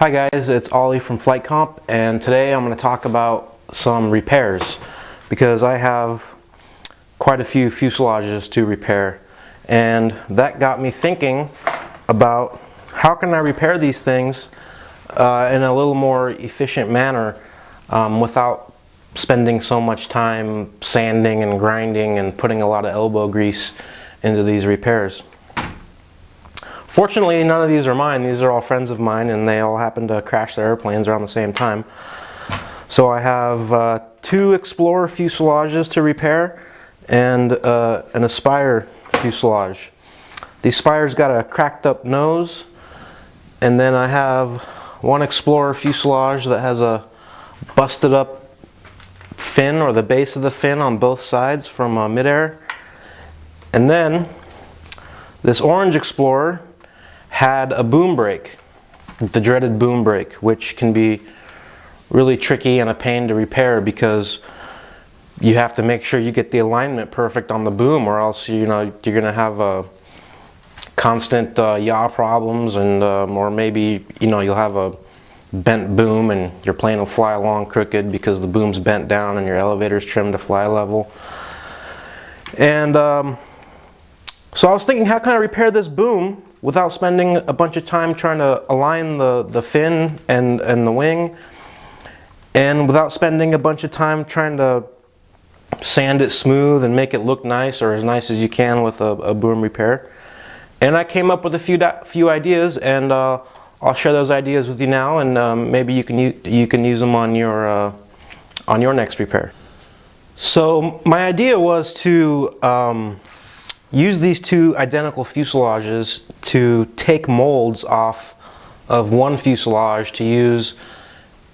Hi guys, it's Ollie from FlightComp, and today I'm going to talk about some repairs because I have quite a few fuselages to repair, and that got me thinking about how can I repair these things in a little more efficient manner without spending so much time sanding and grinding and putting a lot of elbow grease into these repairs. Fortunately, none of these are mine. These are all friends of mine, and they all happen to crash their airplanes around the same time. So I have two Xplorer fuselages to repair and an Aspire fuselage. The Aspire's got a cracked up nose, and then I have one Xplorer fuselage that has a busted up fin, or the base of the fin on both sides from midair. And then this orange Xplorer had a boom break, the dreaded boom break, which can be really tricky and a pain to repair because you have to make sure you get the alignment perfect on the boom, or else you're gonna have constant yaw problems, and or maybe you'll have a bent boom and your plane will fly along crooked because the boom's bent down and your elevator's trimmed to fly level. And so I was thinking, how can I repair this boom without spending a bunch of time trying to align the fin and the wing, and without spending a bunch of time trying to sand it smooth and make it look nice, or as nice as you can with a boom repair. And I came up with a few ideas, and I'll share those ideas with you now, and maybe you can use them on your next repair. So my idea was to use these two identical fuselages to take molds off of one fuselage to use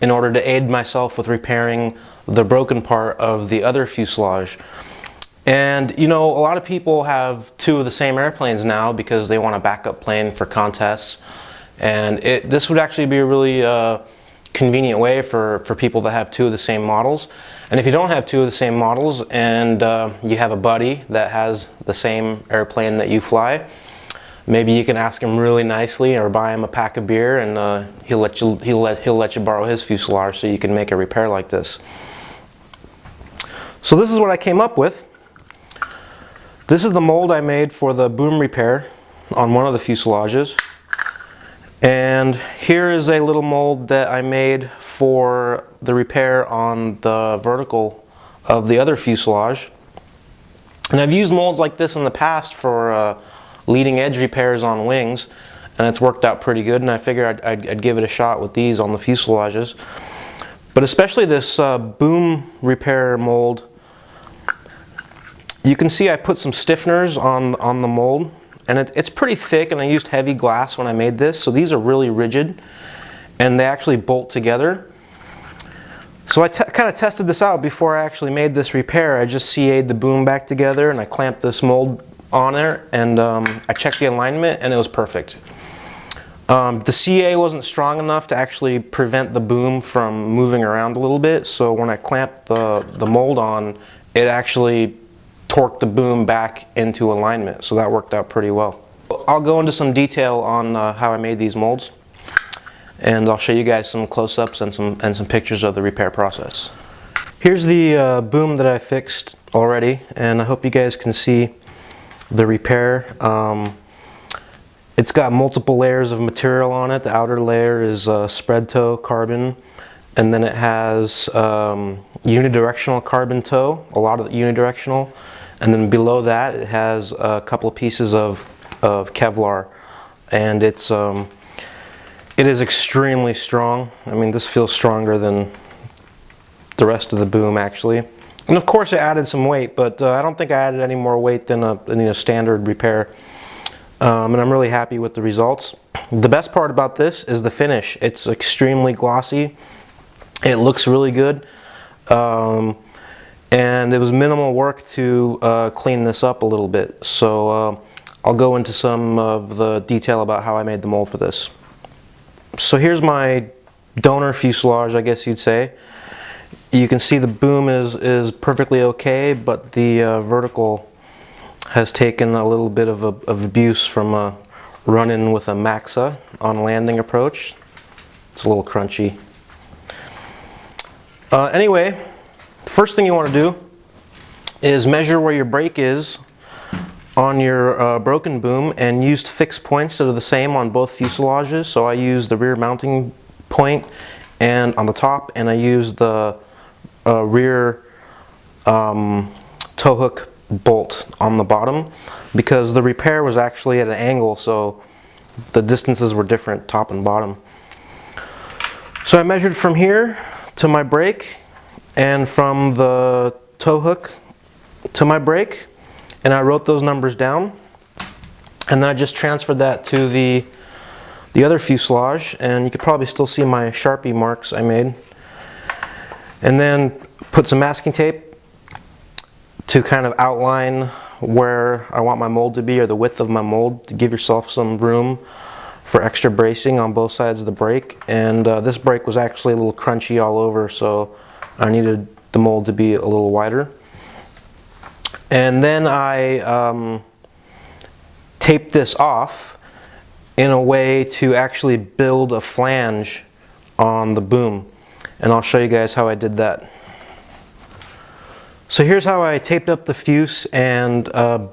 in order to aid myself with repairing the broken part of the other fuselage. And a lot of people have two of the same airplanes now because they want a backup plane for contests, and this would actually be a really convenient way for people that have two of the same models. And if you don't have two of the same models, and you have a buddy that has the same airplane that you fly, maybe you can ask him really nicely, or buy him a pack of beer, and he'll let you borrow his fuselage so you can make a repair like this. So this is what I came up with. This is the mold I made for the boom repair on one of the fuselages. And here is a little mold that I made for the repair on the vertical of the other fuselage. And I've used molds like this in the past for leading edge repairs on wings, and it's worked out pretty good, and I figured I'd give it a shot with these on the fuselages. But especially this boom repair mold, you can see I put some stiffeners on the mold. And it's pretty thick, and I used heavy glass when I made this, so these are really rigid and they actually bolt together. So I kind of tested this out before I actually made this repair. I just CA'd the boom back together, and I clamped this mold on there, and I checked the alignment, and it was perfect. The CA wasn't strong enough to actually prevent the boom from moving around a little bit, so when I clamped the mold on, it actually torque the boom back into alignment, so that worked out pretty well. I'll go into some detail on how I made these molds, and I'll show you guys some close-ups and some pictures of the repair process. Here's the boom that I fixed already, and I hope you guys can see the repair. It's got multiple layers of material on it. The outer layer is spread toe carbon, and then it has unidirectional carbon toe, a lot of unidirectional. And then below that it has a couple of pieces of Kevlar, and it is extremely strong. I mean, this feels stronger than the rest of the boom actually. And of course it added some weight, but I don't think I added any more weight than a standard repair. And I'm really happy with the results. The best part about this is the finish. It's extremely glossy. It looks really good. And it was minimal work to clean this up a little bit. So I'll go into some of the detail about how I made the mold for this. So here's my donor fuselage, I guess you'd say. You can see the boom is perfectly okay, but the vertical has taken a little bit of abuse from a run-in with a Maxa on landing approach. It's a little crunchy. Anyway, the first thing you want to do is measure where your brake is on your broken boom, and use fixed points that are the same on both fuselages. So I use the rear mounting point and on the top, and I use the rear tow hook bolt on the bottom, because the repair was actually at an angle, so the distances were different top and bottom. So I measured from here to my brake, and from the tow hook to my brake, and I wrote those numbers down, and then I just transferred that to the other fuselage, and you could probably still see my Sharpie marks I made. And then put some masking tape to kind of outline where I want my mold to be, or the width of my mold, to give yourself some room for extra bracing on both sides of the brake. And this brake was actually a little crunchy all over, so I needed the mold to be a little wider. And then I taped this off in a way to actually build a flange on the boom. And I'll show you guys how I did that. So here's how I taped up the fuse and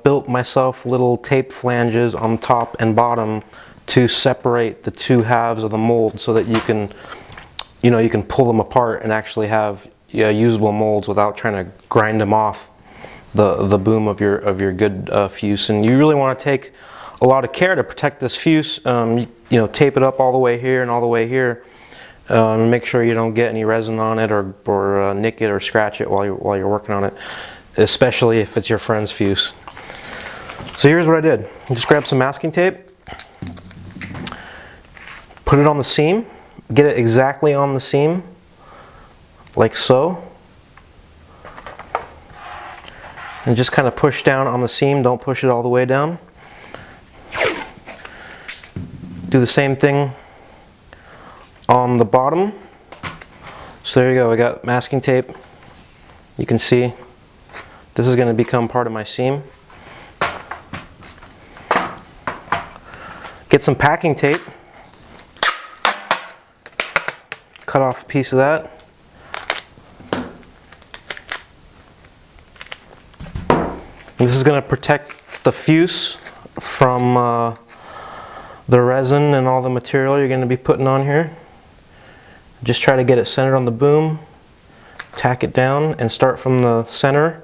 built myself little tape flanges on top and bottom to separate the two halves of the mold, so that you can pull them apart and actually have usable molds without trying to grind them off the boom of your good fuse. And you really want to take a lot of care to protect this fuse. Tape it up all the way here and all the way here. Make sure you don't get any resin on it, or nick it or scratch it while you're working on it, especially if it's your friend's fuse. So here's what I did. Just grab some masking tape, put it on the seam, get it exactly on the seam, like so, and just kind of push down on the seam. Don't push it all the way down. Do the same thing on the bottom. So there you go, I got masking tape. You can see this is going to become part of my seam. Get some packing tape, cut off a piece of that. And this is going to protect the fuse from the resin and all the material you're going to be putting on here. Just try to get it centered on the boom, tack it down, and start from the center.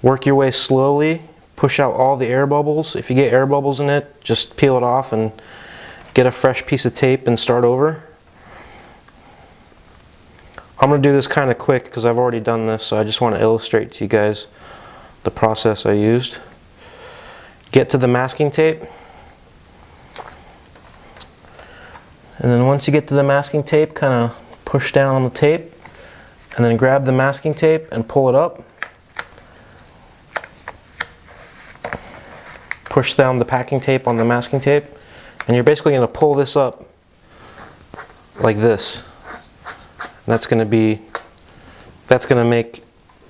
Work your way slowly, push out all the air bubbles. If you get air bubbles in it, just peel it off and get a fresh piece of tape and start over. I'm going to do this kind of quick because I've already done this, so I just want to illustrate to you guys the process I used. Get to the masking tape. And then once you get to the masking tape, kind of push down on the tape, and then grab the masking tape and pull it up. Push down the packing tape on the masking tape, and you're basically going to pull this up like this. And that's going to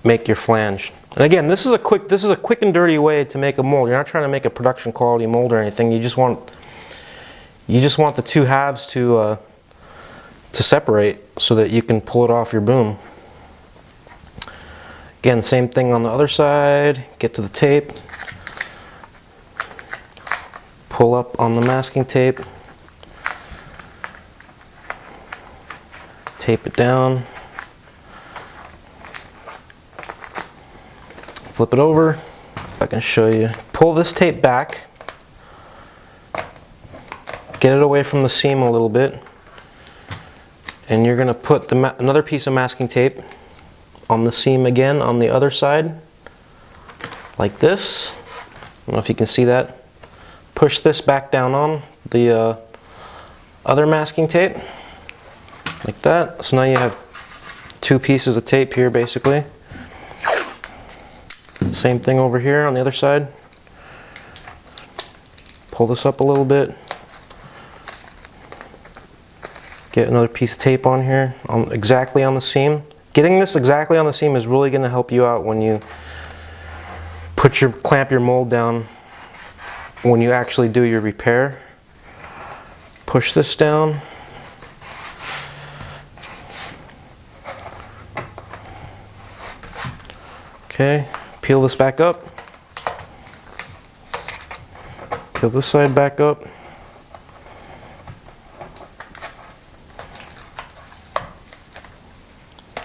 make your flange. And again, this is a quick and dirty way to make a mold. You're not trying to make a production quality mold or anything. You just want the two halves to separate so that you can pull it off your boom. Again, same thing on the other side. Get to the tape, pull up on the masking tape, tape it down, flip it over. If I can show you, pull this tape back, get it away from the seam a little bit, and you're going to put another piece of masking tape on the seam again on the other side, like this. I don't know if you can see that. Push this back down on the other masking tape, like that. So now you have two pieces of tape here basically. Same thing over here on the other side. Pull this up a little bit. Get another piece of tape on here, exactly on the seam. Getting this exactly on the seam is really going to help you out when you clamp your mold down when you actually do your repair. Push this down, Okay, peel this back up. Peel this side back up.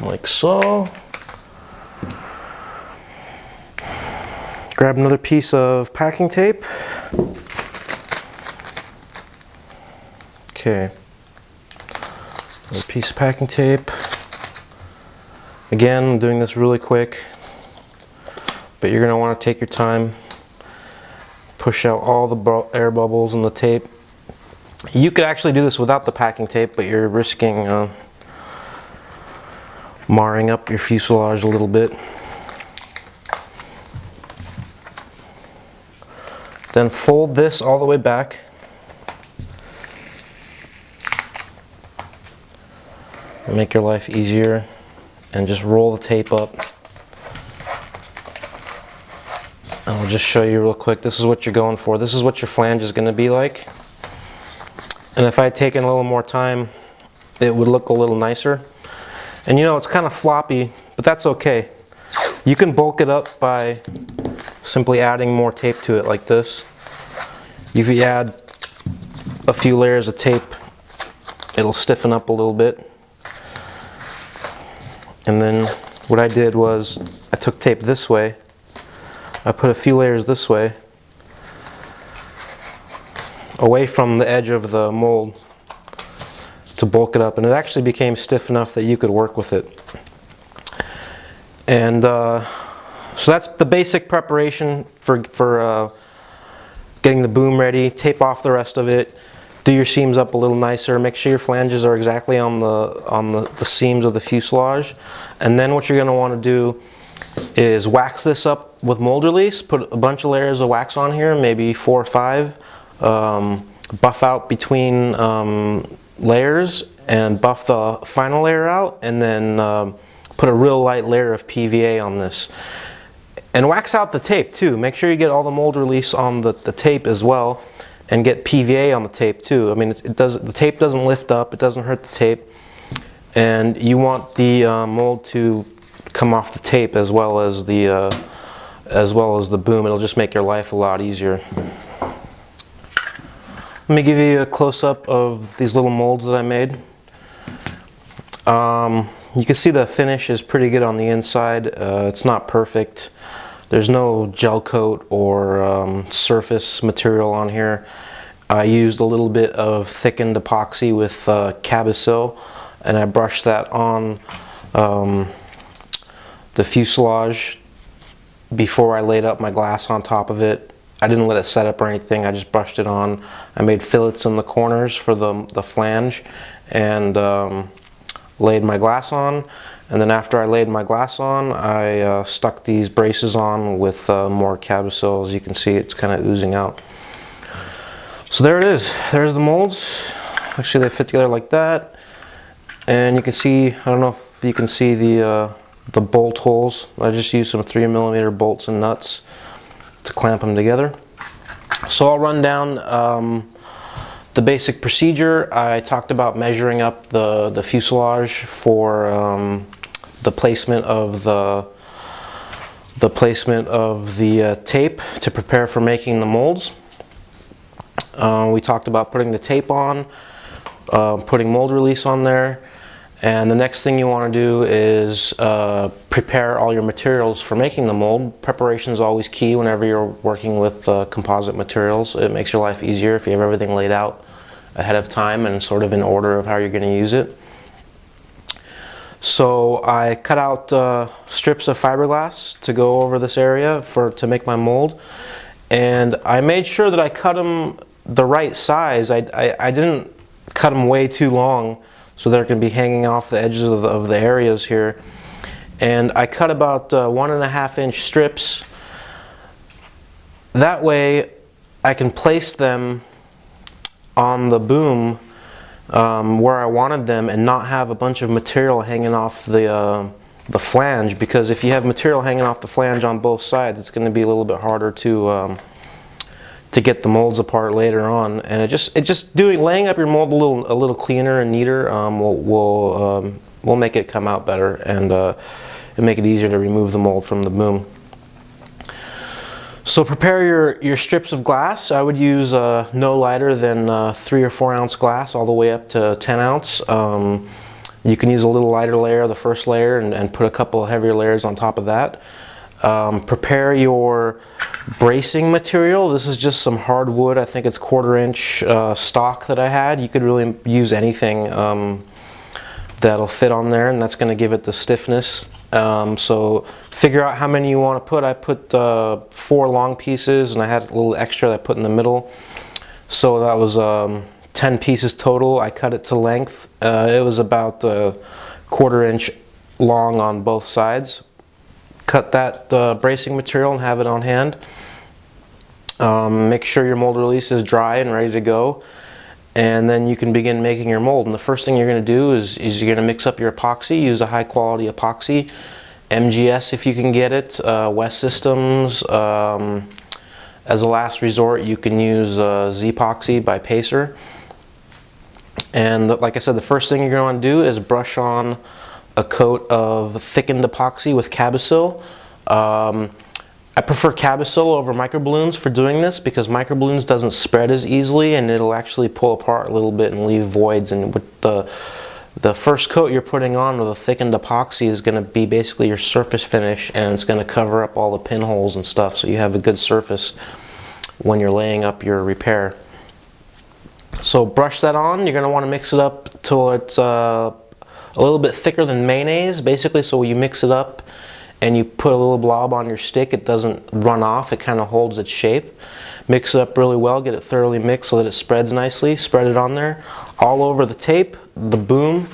Like so. Grab another piece of packing tape. Okay. Another piece of packing tape. Again, I'm doing this really quick, but you're going to want to take your time. Push out all the air bubbles in the tape. You could actually do this without the packing tape, but you're risking marring up your fuselage a little bit. Then fold this all the way back. Make your life easier, and just roll the tape up. And I'll just show you real quick. This is what you're going for. This is what your flange is going to be like. And if I had taken a little more time, it would look a little nicer. And you know, it's kind of floppy, but that's okay. You can bulk it up by simply adding more tape to it like this. If you add a few layers of tape, it'll stiffen up a little bit. And then what I did was I took tape this way, I put a few layers this way, away from the edge of the mold to bulk it up, and it actually became stiff enough that you could work with it. And so that's the basic preparation for getting the boom ready. Tape off the rest of it. Do your seams up a little nicer. Make sure your flanges are exactly on the seams of the fuselage. And then what you're going to want to do is wax this up with mold release. Put a bunch of layers of wax on here, maybe 4 or 5. Buff out between layers and buff the final layer out, and then put a real light layer of PVA on this. And wax out the tape too. Make sure you get all the mold release on the tape as well, and get PVA on the tape too. I mean, the tape doesn't lift up, it doesn't hurt the tape, and you want the mold to come off the tape as well as the boom. It'll just make your life a lot easier. Let me give you a close-up of these little molds that I made. You can see the finish is pretty good on the inside. It's not perfect. There's no gel coat or surface material on here. I used a little bit of thickened epoxy with cabosil, and I brushed that on the fuselage before I laid up my glass on top of it. I didn't let it set up or anything, I just brushed it on. I made fillets in the corners for the flange, and laid my glass on. And then after I laid my glass on, I stuck these braces on with more cabosil. As you can see, it's kind of oozing out. So there it is. There's the molds. Actually, they fit together like that. And you can see, I don't know if you can see the bolt holes. I just used some 3mm bolts and nuts to clamp them together. So I'll run down the basic procedure. I talked about measuring up the fuselage for the placement of the tape to prepare for making the molds. We talked about putting the tape on, putting mold release on there, and the next thing you want to do is prepare all your materials for making the mold. Preparation is always key whenever you're working with composite materials. It makes your life easier if you have everything laid out ahead of time and sort of in order of how you're going to use it. So I cut out strips of fiberglass to go over this area to make my mold, and I made sure that I cut them the right size. I didn't cut them way too long so they're going to be hanging off the edges of the areas here, and I cut about 1.5 inch strips. That way I can place them on the boom where I wanted them and not have a bunch of material hanging off the flange, because if you have material hanging off the flange on both sides, it's going to be a little bit harder to get the molds apart later on. And laying up your mold a little cleaner and neater will make it come out better, and and make it easier to remove the mold from the boom. So prepare your strips of glass. I would use no lighter than 3 or 4 ounce glass all the way up to 10 ounce. You can use a little lighter layer, the first layer, and put a couple of heavier layers on top of that. Prepare your bracing material. This is just some hardwood. I think it's 1/4 inch stock that I had. You could really use anything that'll fit on there, and that's going to give it the stiffness. So figure out how many you want to put. I put 4 long pieces, and I had a little extra that I put in the middle. So that was 10 pieces total. I cut it to length. It was about 1/4 inch long on both sides. Cut that bracing material and have it on hand. Make sure your mold release is dry and ready to go. And then you can begin making your mold. And the first thing you're going to do is you're going to mix up your epoxy. Use a high quality epoxy, MGS if you can get it, West Systems. As a last resort, you can use Z-epoxy by Pacer. And like I said, the first thing you're going to want to do is brush on a coat of thickened epoxy with cabosil. I prefer cabosil over microballoons for doing this because microballoons doesn't spread as easily, and it'll actually pull apart a little bit and leave voids. And with the first coat you're putting on with a thickened epoxy is going to be basically your surface finish, and it's going to cover up all the pinholes and stuff, so you have a good surface when you're laying up your repair. So brush that on. You're going to want to mix it up till it's a little bit thicker than mayonnaise, basically, so you mix it up and you put a little blob on your stick, it doesn't run off, it kind of holds its shape. Mix it up really well, get it thoroughly mixed so that it spreads nicely. Spread it on there, all over the tape, the boom,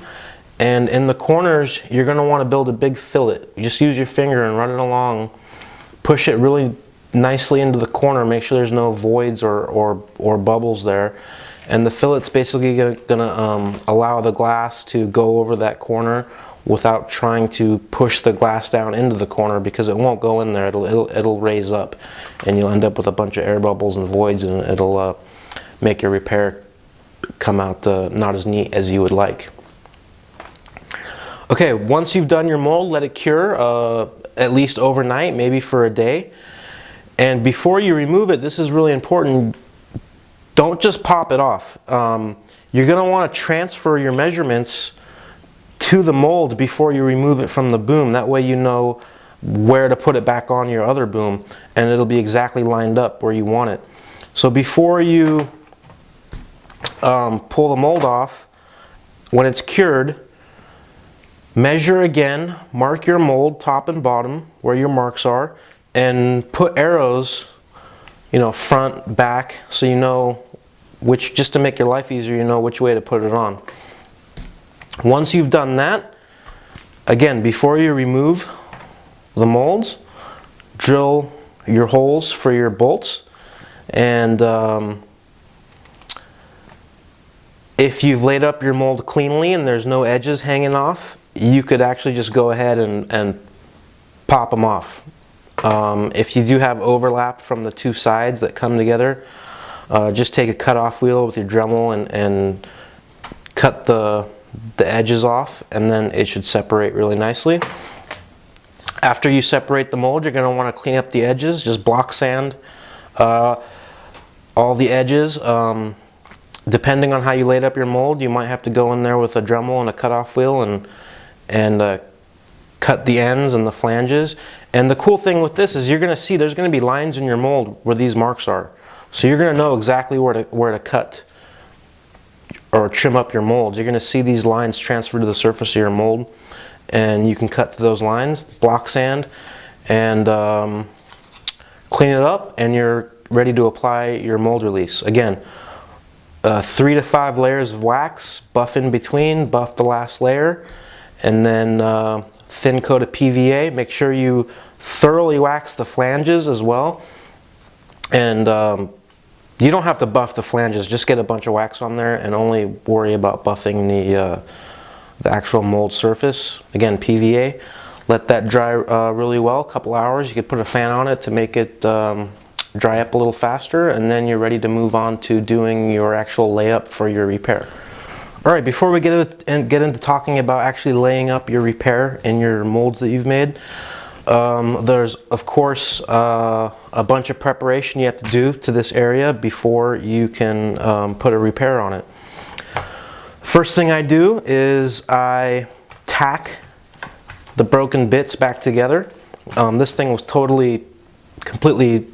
and in the corners you're going to want to build a big fillet. You just use your finger and run it along, push it really nicely into the corner, make sure there's no voids or bubbles there. And the fillet's basically going to allow the glass to go over that corner without trying to push the glass down into the corner, because it won't go in there. It'll raise up, and you'll end up with a bunch of air bubbles and voids, and it'll make your repair come out not as neat as you would like. Okay, once you've done your mold, let it cure at least overnight, maybe for a day. And before you remove it, this is really important. Don't just pop it off. You're going to want to transfer your measurements to the mold before you remove it from the boom. That way you know where to put it back on your other boom, and it'll be exactly lined up where you want it. So before you pull the mold off, when it's cured, measure again, mark your mold top and bottom where your marks are, and put arrows, you know, front, back, so you know which, just to make your life easier, you know which way to put it on. Once you've done that, again, before you remove the molds, drill your holes for your bolts, and if you've laid up your mold cleanly and there's no edges hanging off, you could actually just go ahead and pop them off. If you do have overlap from the two sides that come together, just take a cut-off wheel with your Dremel and cut the edges off, and then it should separate really nicely. After you separate the mold, you're going to want to clean up the edges. Just block sand all the edges. Depending on how you laid up your mold, you might have to go in there with a Dremel and a cut-off wheel and cut the ends and the flanges. And the cool thing with this is you're going to see there's going to be lines in your mold where these marks are. So you're going to know exactly where to cut or trim up your molds. You're going to see these lines transfer to the surface of your mold, and you can cut to those lines, block sand, and clean it up, and you're ready to apply your mold release. Again, 3 to 5 layers of wax, buff in between, buff the last layer, and then thin coat of PVA. Make sure you thoroughly wax the flanges as well. And you don't have to buff the flanges, just get a bunch of wax on there and only worry about buffing the actual mold surface. Again, PVA. Let that dry really well, a couple hours. You could put a fan on it to make it dry up a little faster, and then you're ready to move on to doing your actual layup for your repair. All right, before we get into talking about actually laying up your repair in your molds that you've made, there's of course a bunch of preparation you have to do to this area before you can put a repair on it. First thing I do is I tack the broken bits back together. This thing was completely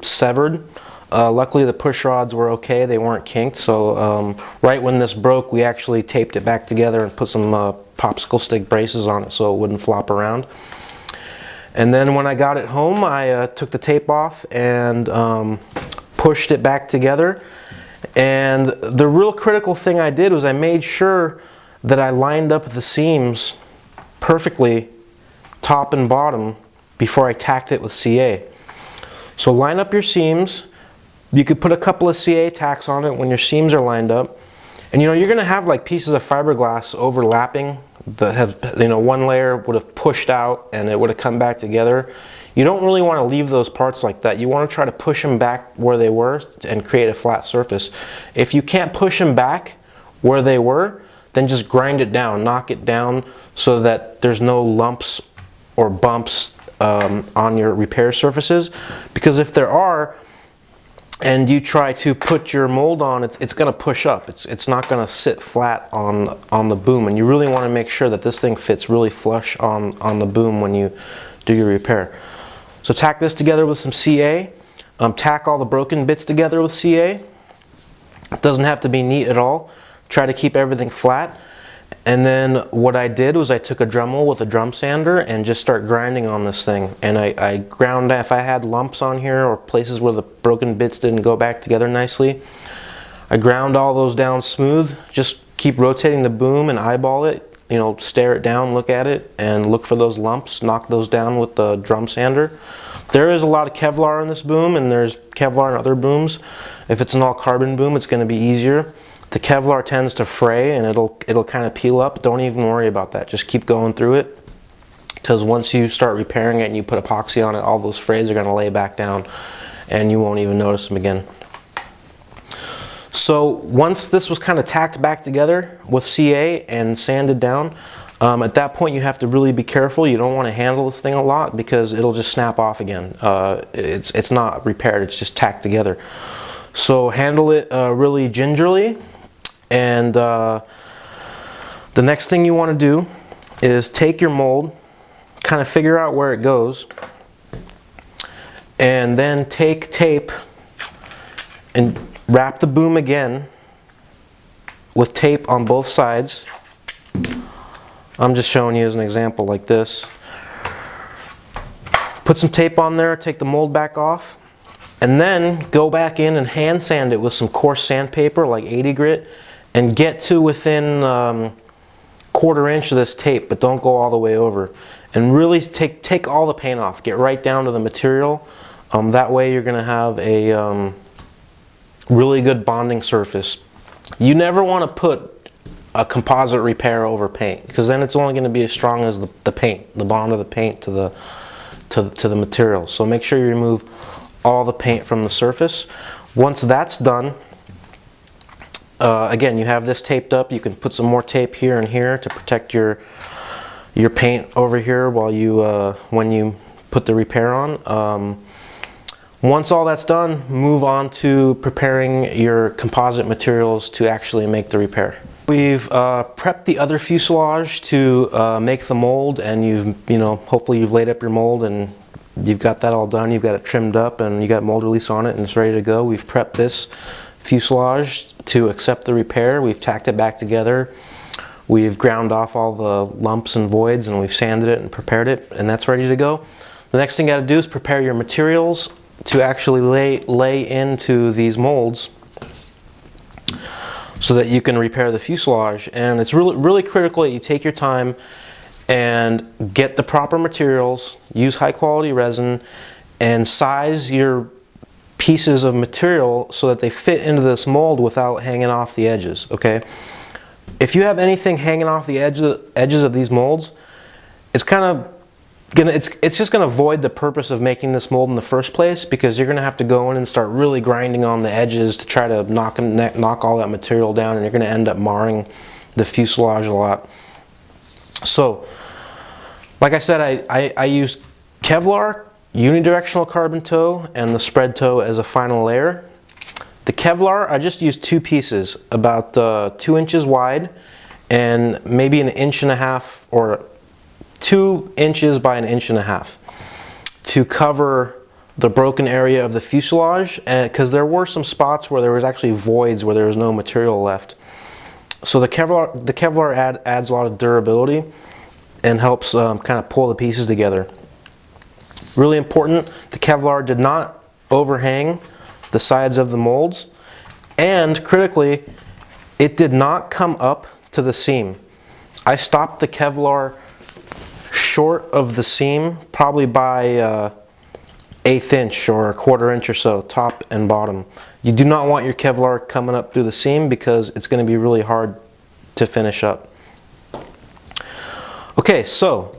severed. Luckily the push rods were okay, they weren't kinked, so right when this broke we actually taped it back together and put some popsicle stick braces on it so it wouldn't flop around. And then when I got it home, I took the tape off and pushed it back together. And the real critical thing I did was I made sure that I lined up the seams perfectly, top and bottom, before I tacked it with CA. So line up your seams. You could put a couple of CA tacks on it when your seams are lined up. And you know, you're going to have like pieces of fiberglass overlapping that have, you know, one layer would have pushed out and it would have come back together. You don't really want to leave those parts like that. You want to try to push them back where they were and create a flat surface. If you can't push them back where they were, then just grind it down, knock it down so that there's no lumps or bumps on your repair surfaces. Because if there are, and you try to put your mold on, it's going to push up. It's not going to sit flat on the boom, and you really want to make sure that this thing fits really flush on the boom when you do your repair. So tack this together with some CA. Tack all the broken bits together with CA. It doesn't have to be neat at all. Try to keep everything flat. And then what I did was I took a Dremel with a drum sander and just start grinding on this thing. And I ground, if I had lumps on here or places where the broken bits didn't go back together nicely, I ground all those down smooth. Just keep rotating the boom and eyeball it, you know, stare it down, look at it, and look for those lumps, knock those down with the drum sander. There is a lot of Kevlar in this boom, and there's Kevlar in other booms. If it's an all carbon boom, it's going to be easier. The Kevlar tends to fray and it'll kind of peel up. Don't even worry about that. Just keep going through it, because once you start repairing it and you put epoxy on it, all those frays are going to lay back down and you won't even notice them again. So once this was kind of tacked back together with CA and sanded down, at that point you have to really be careful. You don't want to handle this thing a lot because it'll just snap off again. It's not repaired, it's just tacked together. So handle it really gingerly. And the next thing you want to do is take your mold, kind of figure out where it goes, and then take tape and wrap the boom again with tape on both sides. I'm just showing you as an example like this. Put some tape on there, take the mold back off, and then go back in and hand sand it with some coarse sandpaper like 80 grit. And get to within 1/4 inch of this tape, but don't go all the way over. And really take all the paint off. Get right down to the material. That way you're going to have a really good bonding surface. You never want to put a composite repair over paint, because then it's only going to be as strong as the paint, the bond of the paint to the material. So make sure you remove all the paint from the surface. Once that's done, again, you have this taped up. You can put some more tape here and here to protect your paint over here while you when you put the repair on. Once all that's done, move on to preparing your composite materials to actually make the repair. We've prepped the other fuselage to make the mold, and hopefully you've laid up your mold and you've got that all done. You've got it trimmed up and you got mold release on it and it's ready to go. We've prepped this fuselage to accept the repair. We've tacked it back together. We've ground off all the lumps and voids, and we've sanded it and prepared it, and that's ready to go. The next thing you got to do is prepare your materials to actually lay into these molds so that you can repair the fuselage. And it's really critical that you take your time and get the proper materials, use high quality resin, and size your pieces of material so that they fit into this mold without hanging off the edges. Okay, if you have anything hanging off the edges of these molds, it's just gonna void the purpose of making this mold in the first place, because you're gonna have to go in and start really grinding on the edges to try to knock all that material down, and you're gonna end up marring the fuselage a lot. So, like I said, I used Kevlar, unidirectional carbon toe, and the spread toe as a final layer. The Kevlar, I just used 2 pieces, about 2 inches wide and maybe 1.5 inches or 2 inches by 1.5 inches to cover the broken area of the fuselage, because there were some spots where there was actually voids where there was no material left. So the Kevlar adds a lot of durability and helps kind of pull the pieces together. Really important, the Kevlar did not overhang the sides of the molds, and critically, it did not come up to the seam. I stopped the Kevlar short of the seam, probably by 1/8 inch or 1/4 inch or so, top and bottom. You do not want your Kevlar coming up through the seam because it's going to be really hard to finish up. Okay, so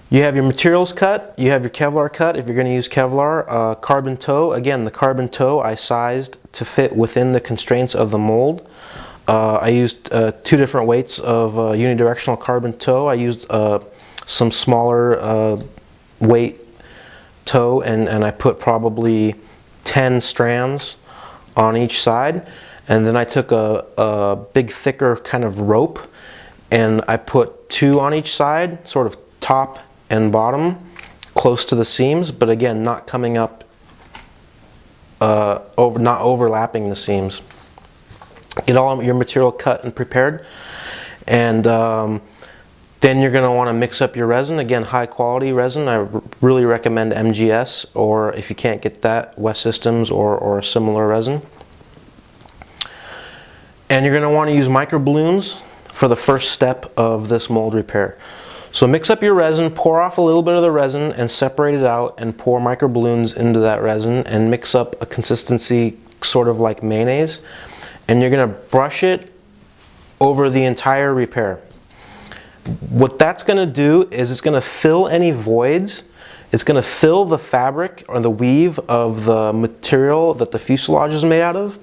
you have your materials cut, you have your Kevlar cut if you're going to use Kevlar. Carbon toe, again the carbon toe I sized to fit within the constraints of the mold. I used 2 different weights of unidirectional carbon toe. I used some smaller weight toe and I put probably 10 strands on each side, and then I took a big thicker kind of rope and I put 2 on each side, sort of top and bottom, close to the seams, but again not coming up, not overlapping the seams. Get all of your material cut and prepared, and then you're going to want to mix up your resin. Again, high quality resin. I really recommend MGS, or if you can't get that, West Systems or a similar resin. And you're going to want to use microballoons for the first step of this mold repair. So mix up your resin, pour off a little bit of the resin and separate it out, and pour microballoons into that resin and mix up a consistency sort of like mayonnaise. And you're going to brush it over the entire repair. What that's going to do is it's going to fill any voids. It's going to fill the fabric or the weave of the material that the fuselage is made out of.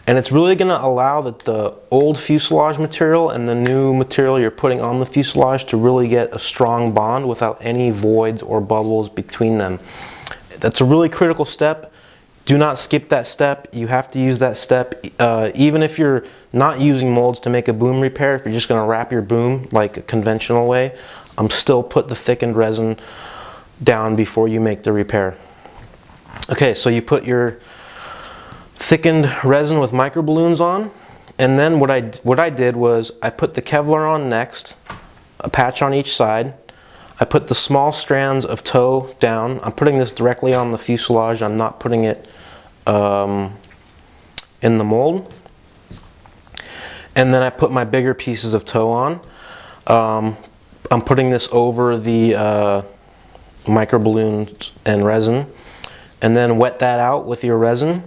And it's really going to allow the old fuselage material and the new material you're putting on the fuselage to really get a strong bond without any voids or bubbles between them. That's a really critical step. Do not skip that step. You have to use that step even if you're not using molds to make a boom repair. If you're just going to wrap your boom like a conventional way, still put the thickened resin down before you make the repair. Okay, so you put your thickened resin with microballoons on, and then what I did was I put the Kevlar on next, a patch on each side. I put the small strands of toe down. I'm putting this directly on the fuselage. I'm not putting it in the mold. And then I put my bigger pieces of toe on. I'm putting this over the microballoons and resin, and then wet that out with your resin.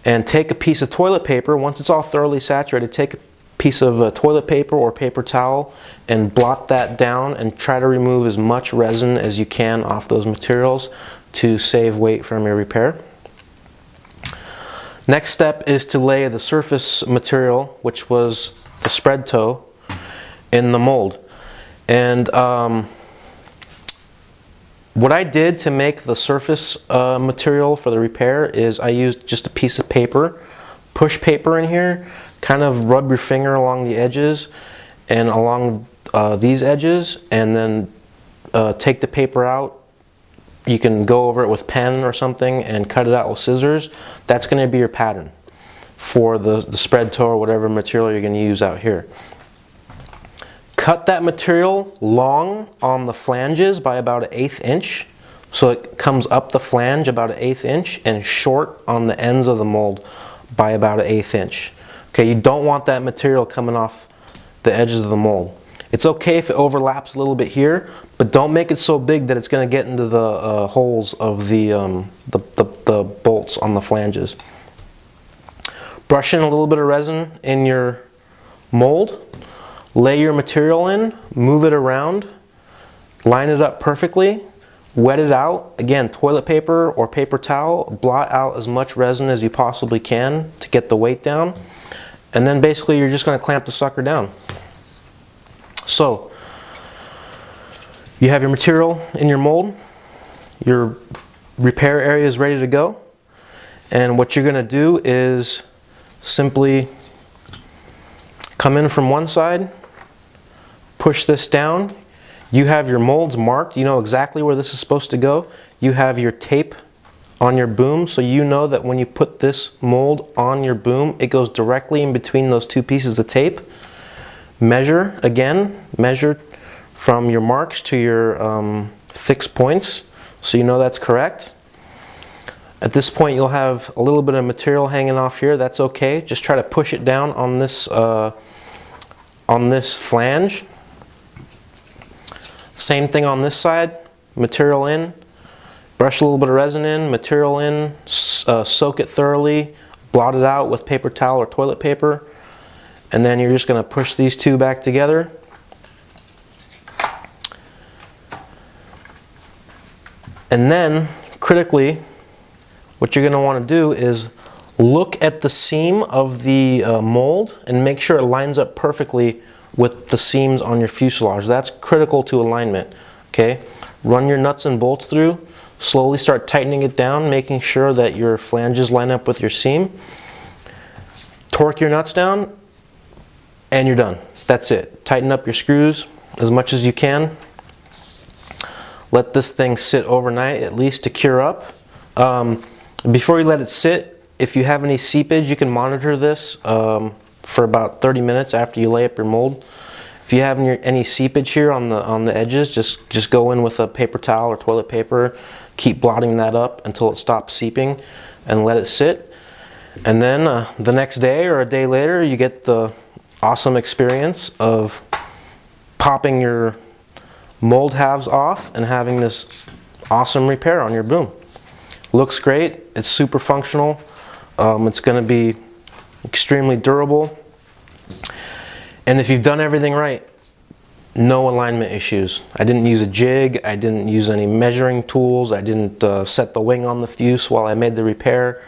And take a piece of toilet paper. Once it's all thoroughly saturated, take a piece of toilet paper or paper towel and blot that down, and try to remove as much resin as you can off those materials to save weight from your repair. Next step is to lay the surface material, which was the spread toe, in the mold. And what I did to make the surface material for the repair is I used just a piece of paper, push paper in here, kind of rub your finger along the edges and along these edges, and then take the paper out. You can go over it with pen or something and cut it out with scissors. That's going to be your pattern for the spread toe or whatever material you're going to use out here. Cut that material long on the flanges by about 1/8 inch, so it comes up the flange about 1/8 inch, and short on the ends of the mold by about 1/8 inch. Okay, you don't want that material coming off the edges of the mold. It's okay if it overlaps a little bit here, but don't make it so big that it's going to get into the holes of the bolts on the flanges. Brush in a little bit of resin in your mold. Lay your material in, move it around, line it up perfectly, wet it out. Again, toilet paper or paper towel, blot out as much resin as you possibly can to get the weight down. And then basically you're just going to clamp the sucker down. So you have your material in your mold, your repair area is ready to go, and what you're going to do is simply come in from one side, push this down. You have your molds marked, you know exactly where this is supposed to go. You have your tape on your boom, so you know that when you put this mold on your boom, it goes directly in between those two pieces of tape. Measure again, measure from your marks to your fixed points, so you know that's correct. At this point you'll have a little bit of material hanging off here. That's okay. Just try to push it down on this flange. Same thing on this side. Material in, brush a little bit of resin in, material in, soak it thoroughly, blot it out with paper towel or toilet paper, and then you're just going to push these two back together. And then, critically, what you're going to want to do is look at the seam of the mold and make sure it lines up perfectly with the seams on your fuselage. That's critical to alignment. Okay? Run your nuts and bolts through, slowly start tightening it down, making sure that your flanges line up with your seam. Torque your nuts down, and you're done. That's it. Tighten up your screws as much as you can. Let this thing sit overnight at least to cure up. Before you let it sit, if you have any seepage, you can monitor this for about 30 minutes after you lay up your mold. If you have any seepage here on the edges, just go in with a paper towel or toilet paper, keep blotting that up until it stops seeping, and let it sit. And then the next day or a day later, you get the awesome experience of popping your mold halves off and having this awesome repair on your boom. Looks great, it's super functional, it's going to be extremely durable, and if you've done everything right, no alignment issues. I didn't use a jig, I didn't use any measuring tools, I didn't set the wing on the fuse while I made the repair.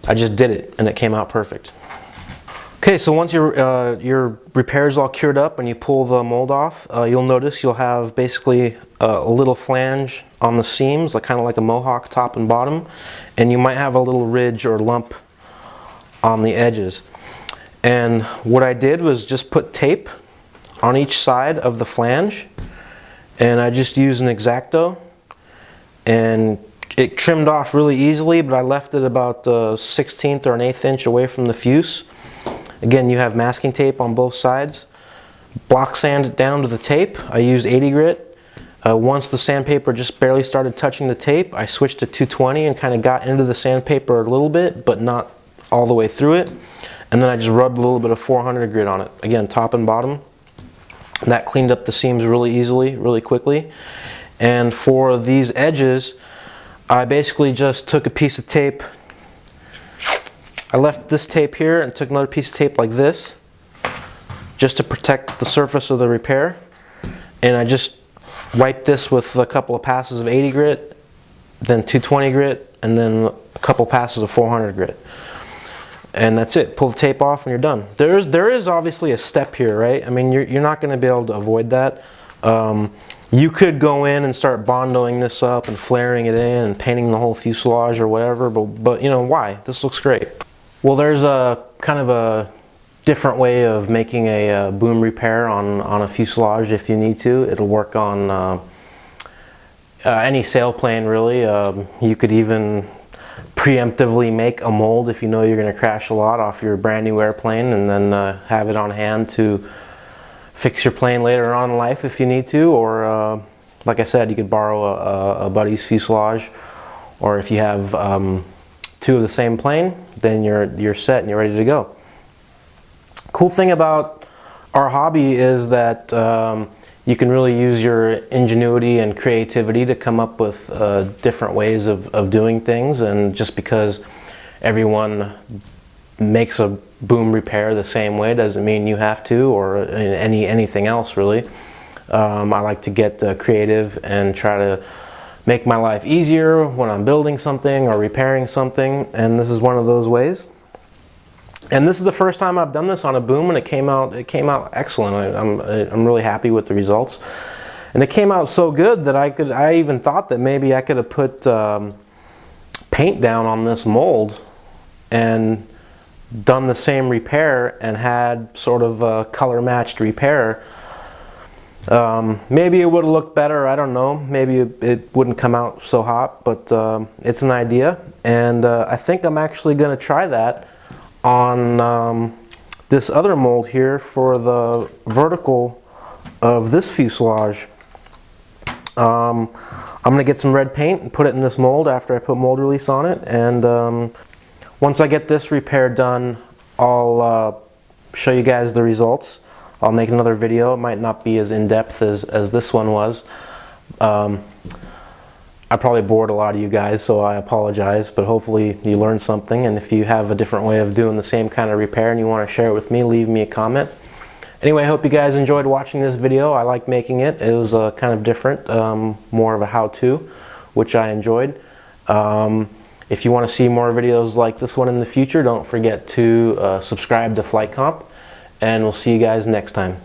I just did it and it came out perfect. Okay, so once your repair is all cured up and you pull the mold off, you'll notice you'll have basically a little flange on the seams, like kind of like a mohawk top and bottom, and you might have a little ridge or lump on the edges. And what I did was just put tape on each side of the flange, and I just used an X-Acto, and it trimmed off really easily, but I left it about a 1/16 or an 1/8 inch away from the fuse. Again, you have masking tape on both sides. Block sand it down to the tape. I used 80 grit. Once the sandpaper just barely started touching the tape, I switched to 220 and kind of got into the sandpaper a little bit, but not all the way through it. And then I just rubbed a little bit of 400 grit on it. Again, top and bottom. And that cleaned up the seams really easily, really quickly. And for these edges, I basically just took a piece of tape. I left this tape here and took another piece of tape like this, just to protect the surface of the repair. And I just wiped this with a couple of passes of 80 grit, then 220 grit, and then a couple passes of 400 grit. And that's it. Pull the tape off and you're done. There is obviously a step here, right? I mean, you're not going to be able to avoid that. You could go in and start bondoing this up and flaring it in and painting the whole fuselage or whatever, but you know, why? This looks great. Well, there's a kind of a different way of making a boom repair on a fuselage if you need to. It'll work on any sailplane, really. You could even preemptively make a mold if you know you're going to crash a lot off your brand new airplane, and then have it on hand to fix your plane later on in life if you need to. Or like I said, you could borrow a buddy's fuselage, or if you have two of the same plane, then you're set and you're ready to go. Cool thing about our hobby is that you can really use your ingenuity and creativity to come up with different ways of doing things, and just because everyone makes a boom repair the same way doesn't mean you have to, or anything else really. I like to get creative and try to make my life easier when I'm building something or repairing something, and this is one of those ways. And this is the first time I've done this on a boom, and it came out excellent. I'm really happy with the results. And it came out so good that I even thought that maybe I could have put paint down on this mold and done the same repair and had sort of a color matched repair. Maybe it would have looked better, I don't know. Maybe it wouldn't come out so hot, but it's an idea. And I think I'm actually going to try that on this other mold here for the vertical of this fuselage. I'm going to get some red paint and put it in this mold after I put mold release on it, and once I get this repair done, I'll show you guys the results. I'll make another video. It might not be as in-depth as this one was. I probably bored a lot of you guys, so I apologize, but hopefully you learned something, and if you have a different way of doing the same kind of repair and you want to share it with me, leave me a comment. Anyway, I hope you guys enjoyed watching this video. I like making it. It was kind of different, more of a how-to, which I enjoyed. If you want to see more videos like this one in the future, don't forget to subscribe to FlightComp, and we'll see you guys next time.